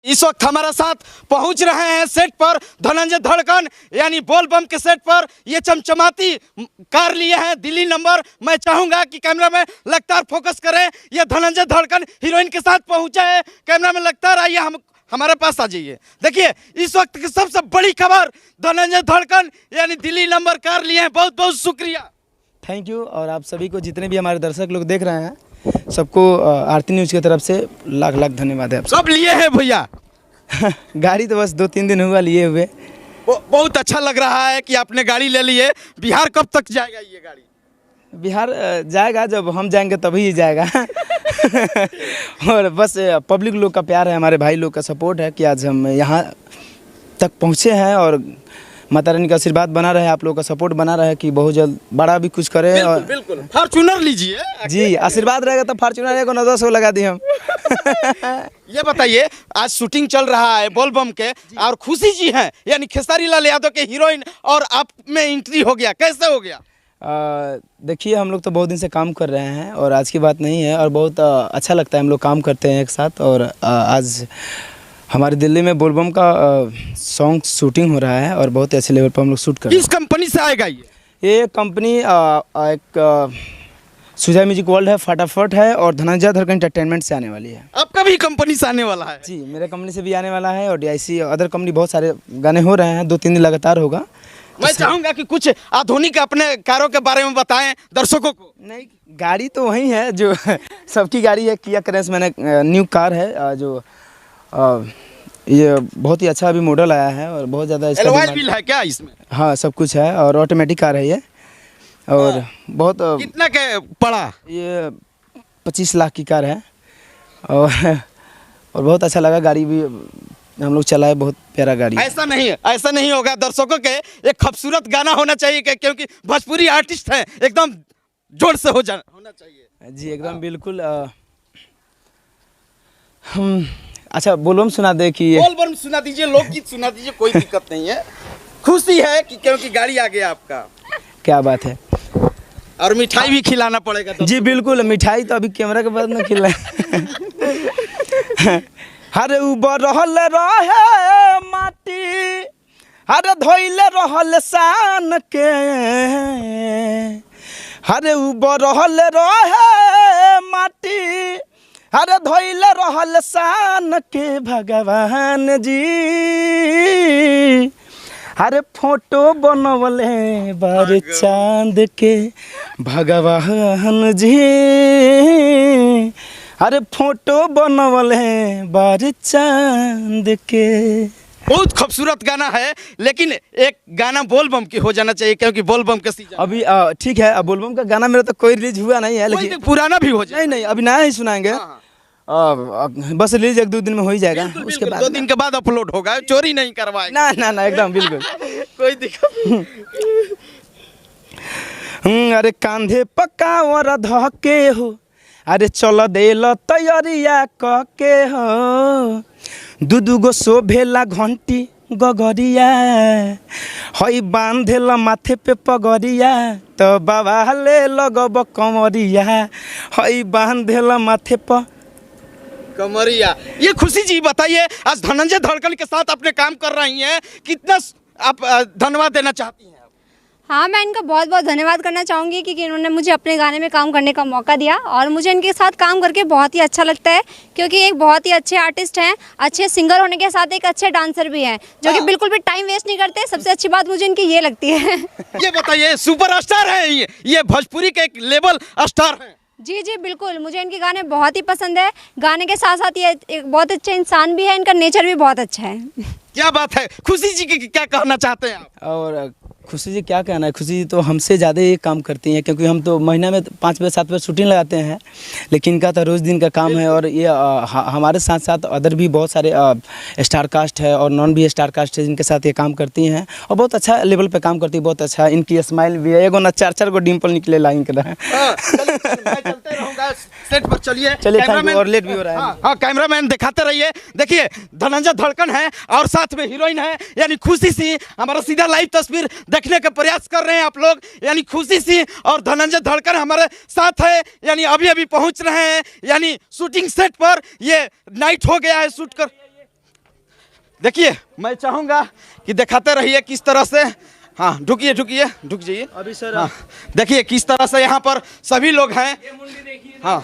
इस वक्त हमारे साथ पहुंच रहे हैं सेट पर धनंजय धड़कन यानी बोल बम के सेट पर। ये चमचमाती कार लिए हैं दिल्ली नंबर। मैं चाहूंगा कि कैमरा में लगातार फोकस करें। ये धनंजय धड़कन हीरोइन के साथ पहुंचे हैं। कैमरा में लगातार आइए, हम हमारे पास आ जाइए। देखिए इस वक्त की सबसे बड़ी खबर, धनंजय धड़कन यानी दिल्ली नंबर कार लिए हैं। बहुत बहुत शुक्रिया, थैंक यू। और आप सभी को, जितने भी हमारे दर्शक लोग देख रहे हैं, सबको आरती न्यूज़ की तरफ से लाख लाख धन्यवाद है। सब लिए हैं भैया। गाड़ी तो बस 2-3 दिन हुआ लिए हुए। बहुत अच्छा लग रहा है कि आपने गाड़ी ले ली है। बिहार कब तक जाएगा ये गाड़ी? बिहार जाएगा, जब हम जाएंगे तभी जाएगा। और बस पब्लिक लोग का प्यार है, हमारे भाई लोग का सपोर्ट है कि आज हम यहाँ तक पहुँचे हैं। और माता रानी का आशीर्वाद बना रहे, आप लोगों का सपोर्ट बना रहे कि बहुत जल्द बड़ा भी कुछ करें। बिल्कुल, और बिल्कुल फॉर्च्यूनर लीजिए जी, आशीर्वाद रहेगा तो फॉर्च्यूनर को 9-10 लगा दी हम। ये बताइए, आज शूटिंग चल रहा है बोल बम के और खुशी जी हैं यानी खेसारी लाल यादव के हीरोइन, और आप में एंट्री हो गया, कैसे हो गया? देखिए, हम लोग तो बहुत दिन से काम कर रहे हैं और आज की बात नहीं है, और बहुत अच्छा लगता है, हम लोग काम करते हैं एक साथ। और आज हमारे दिल्ली में बोलबम का सॉन्ग शूटिंग हो रहा है और बहुत ही अच्छे लेवल पर हम लोग शूट कर रहे हैं। किस कंपनी से आएगा ये कंपनी एक सुजय म्यूजिक वर्ल्ड है, फटाफट है, और धनंजय धड़कन एंटरटेनमेंट से आने वाली है। आपका भी कंपनी से आने वाला है? जी, मेरे कंपनी से भी आने वाला है, और DIC अदर कंपनी, बहुत सारे गाने हो रहे हैं, 2-3 दिन लगातार होगा। मैं चाहूंगा कि कुछ आधुनिक अपने कारों के बारे में बताएं दर्शकों को। नहीं, गाड़ी तो वही है जो सबकी गाड़ी है, किया करेंस मैंने न्यू कार है, जो ये बहुत ही अच्छा अभी मॉडल आया है और बहुत ज़्यादा इसका एलॉय व्हील है क्या इसमें? हाँ, सब कुछ है, और ऑटोमेटिक कार है ये। और बहुत कितना के पड़ा? ये 25 लाख की कार है। और बहुत अच्छा लगा, गाड़ी भी हम लोग चलाए, बहुत प्यारा गाड़ी है। ऐसा नहीं होगा। दर्शकों के एक खूबसूरत गाना होना चाहिए क्योंकि भोजपुरी आर्टिस्ट हैं, एकदम जोर से होना चाहिए। जी एकदम बिल्कुल। हम अच्छा बोलबम सुना दे कि बोलबम सुना दीजिए, लोकगीत सुना दीजिए, कोई दिक्कत नहीं है। खुशी है कि क्योंकि गाड़ी आ गया आपका। क्या बात है। और मिठाई भी खिलाना पड़ेगा तो। जी बिल्कुल, मिठाई तो अभी कैमरा के बाद में खिलाए। हरे उबर रहल रहे माटी, हरे धोइले रहल सान के, हरे उबर रहल रहे माटी, हरे धोइले रहल सान के भगवान जी, हरे फोटो बनवले बार चांद के भगवान जी, अरे फोटो बनवले बार चांद के। बहुत खूबसूरत गाना है, लेकिन एक गाना बोलबम की हो जाना चाहिए क्योंकि बोलबम का सीजन अभी ठीक है। बोलबम का गाना मेरा तो कोई रिलीज हुआ नहीं है, लेकिन पुराना भी हो जाए। नहीं, अभी नया ही सुनाएंगे। बस रिलीज 1-2 दिन में हो ही जाएगा। उसके बाद 2 दिन के बाद अपलोड होगा, चोरी नहीं करवाएगा। ना एकदम बिल्कुल। कोई दिक्कत। अरे कांधे पकावर धके हो, अरे चल देल तैयारिया कके हो, दू गो शोभेला घंटी गगरिया, हई बांधेल माथे पे पगरिया, तो बाबा ले लगब कमरिया, हई बांधेल माथे पर कमरिया। ये खुशी जी बताइए, आज धनंजय धड़कन के साथ अपने काम कर रही हैं, कितना आप धन्यवाद देना चाहती हैं? हाँ, मैं इनका बहुत बहुत धन्यवाद करना चाहूँगी कि इन्होंने मुझे अपने गाने में काम करने का मौका दिया, और मुझे इनके साथ काम करके बहुत ही अच्छा लगता है क्योंकि एक बहुत ही अच्छे आर्टिस्ट हैं, अच्छे सिंगर होने के साथ एक अच्छे डांसर भी हैं, जो कि बिल्कुल भी टाइम वेस्ट नहीं करते। सबसे अच्छी बात मुझे इनकी ये लगती है। ये बताइए, सुपर स्टार है ये भोजपुरी के एक लेवल स्टार हैं। जी बिल्कुल, मुझे इनके गाने बहुत ही पसंद है। गाने के साथ साथ ये एक बहुत अच्छे इंसान भी है, इनका नेचर भी बहुत अच्छा है। क्या बात है। खुशी जी क्या कहना चाहते हैं आप? और खुशी जी क्या कहना है, खुशी जी तो हमसे ज़्यादा ही काम करती हैं, क्योंकि हम तो महीना में 5 बजे 7 बजे शूटिंग लगाते हैं, लेकिन इनका तो रोज़ दिन का काम है। और ये हमारे साथ साथ अदर भी बहुत सारे स्टार कास्ट है और नॉन भी स्टार कास्ट है, जिनके साथ ये काम करती हैं और बहुत अच्छा लेवल पे काम करती है। बहुत अच्छा इनकी स्माइल भी है, एगो ना 4-4 गो डिम्पल निकले लाइन के तरह। चलते रहूंगा सेट पर। चलिए और लेट भी हो रहा है। हाँ, कैमरामैन दिखाते रहिए। देखिए धनंजय धड़कन है और साथ में हीरोइन है यानी खुशी सी। हमारा सीधा लाइव तस्वीर देखने का प्रयास कर रहे हैं आप लोग, यानी खुशी सी और धनंजय धड़कन हमारे साथ है, यानी अभी पहुंच रहे हैं यानी शूटिंग सेट पर। ये नाइट हो गया है शूट कर। देखिए मैं चाहूँगा कि दिखाते रहिए किस तरह से, हाँ ढुकिए ढुकिए ढुक जाइए अभी सर हाँ देखिए किस तरह से यहाँ पर सभी लोग हैं। हाँ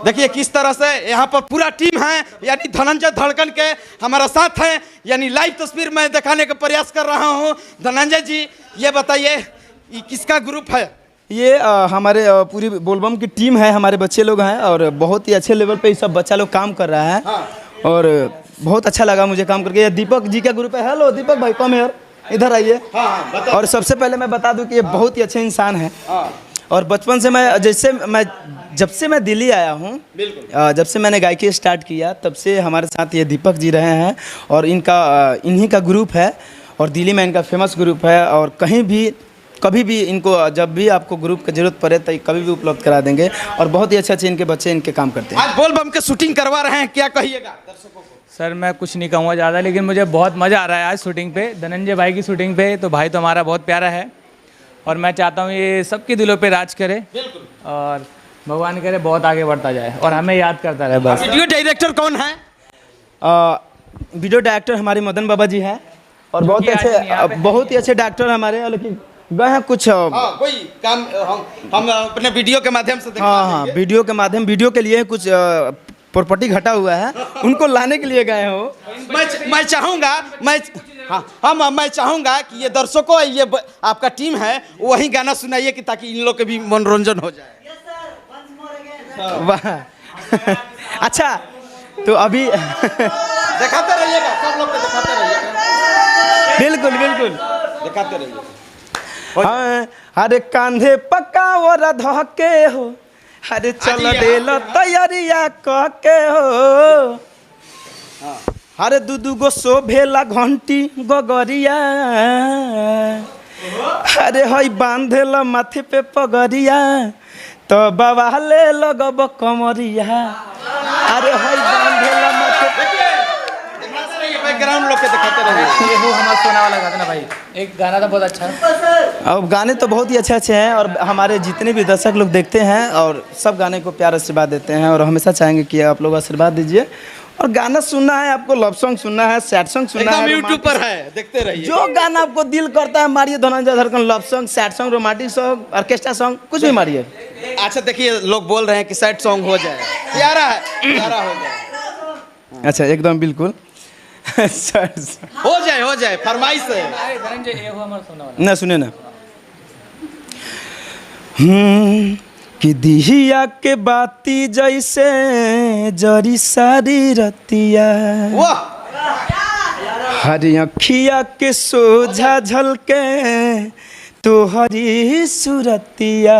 देखिए किस तरह से यहाँ पर पूरा टीम है, यानी धनंजय धड़कन के हमारा साथ हैं, यानी लाइव तस्वीर मैं दिखाने का प्रयास कर रहा हूँ। धनंजय जी ये बताइए ये किसका ग्रुप है? ये हमारे पूरी बोलबम की टीम है, हमारे बच्चे लोग हैं और बहुत ही अच्छे लेवल पे ये सब बच्चा लोग काम कर रहा है। और बहुत अच्छा लगा मुझे काम करके। ये दीपक जी का ग्रुप है। हेलो दीपक भाई, कम हियर, इधर आइए। और सबसे पहले मैं बता दूं कि ये बहुत ही अच्छे इंसान हैं और बचपन से जब से मैं दिल्ली आया हूँ, जब से मैंने गायकी स्टार्ट किया तब से हमारे साथ ये दीपक जी रहे हैं और इन्हीं का ग्रुप है और दिल्ली में इनका फेमस ग्रुप है। और कहीं भी कभी भी इनको जब भी आपको ग्रुप की जरूरत पड़े तो कभी भी उपलब्ध करा देंगे और बहुत ही अच्छे इनके बच्चे इनके काम करते हैं। आज बोल बम के शूटिंग करवा रहे हैं, क्या कहिएगा दर्शकों को? सर मैं कुछ नहीं कहूँगा ज़्यादा, लेकिन मुझे बहुत मज़ा आ रहा है आज शूटिंग पे, धनंजय भाई की शूटिंग पे। तो भाई तो हमारा बहुत प्यारा है और मैं चाहता हूँ ये सबके दिलों पे राज करे और भगवान करे बहुत आगे बढ़ता जाए और हमें याद करता रहे बस। वीडियो डायरेक्टर कौन है? वीडियो डायरेक्टर हमारे मदन बाबा जी हैं और बहुत क्योंकि आज नहीं यहाँ पे बहुत ही अच्छे डायरेक्टर हमारे, लेकिन गए हैं कुछ कोई काम हम अपने वीडियो के माध्यम से हाँ वीडियो के लिए कुछ प्रॉपर्टी घटा हुआ है, उनको लाने के लिए गए हो। मैं चाहूँगा मैं चाहूँगा कि ये दर्शकों ये आपका टीम है वही गाना सुनाइए कि ताकि इन लोग के भी मनोरंजन हो जाए। वाह अच्छा तो अभी दिखाते रहिएगा, सब लोग को दिखाते रहिएगा। बिल्कुल दिखाते रहिएगा। हाँ, अरे कांधे पकावर धके हो, अरे चल देल तैयारिया कह के हो, अरे दू गो शोभेला घंटी गगरिया, अरे हई बांधेला माथे पे पगरिया तो बाबा ले लगब कमरिया, अरे हई बांधेला माथे पे बैकग्राउंड लोग के दिखाते रहिए। ये वो हमारा सोना वाला गाना ना भाई, एक गाना था बहुत अच्छा है। अब गाने तो बहुत ही अच्छे हैं और हमारे जितने भी दर्शक लोग देखते हैं और सब गाने को प्यार आशीर्वाद देते हैं और हमेशा चाहेंगे कि आप लोग आशीर्वाद दीजिए। और गाना सुनना है आपको, लव सॉन्ग सुनना है, सैड सॉन्ग सुनना है, यूट्यूब पर है, देखते रहिए। जो गाना आपको दिल करता है मारिए, धनंजय धड़कन love song, sad song, romantic song, orchestra song, कुछ भी मारिए। अच्छा देखिए लोग बोल रहे हैं कि सैड सॉन्ग हो जाए, प्यारा है, प्यारा हो जाए। अच्छा एकदम बिल्कुल हो जाए फरमाइश है। धनंजय ये वो हमारा सोना वाला ना सुने ना कि दिहिया के बाती जैसे जरी सारी रतिया, हरी अखिया के सोझा झलके तोहरी सुरतिया,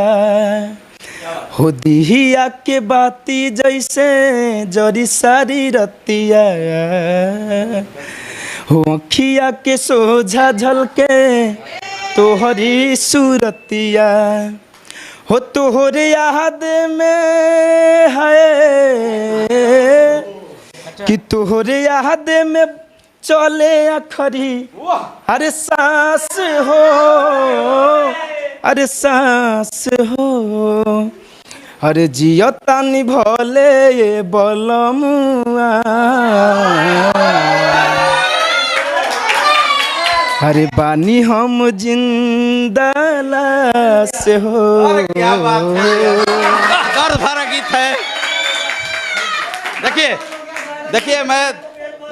हो दिहिया के बाती जैसे जरी सारी रतिया, हो अखिया के सोझा झलके तोहरी सूरतिया, हो तोहरे याद में है कि तोहरे याद में चले अखरी, अरे सांस हो, अरे सांस हो, अरे जियता निभले ये बलमुआ, अरे बानी हम जिंदाला से हो। क्या बात है, दर्द भरा गीत है। देखिए मैं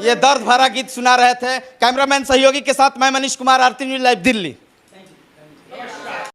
ये दर्द भरा गीत सुना रहे थे कैमरामैन सहयोगी के साथ मैं मनीष कुमार, आरती न्यूज़ लाइव दिल्ली।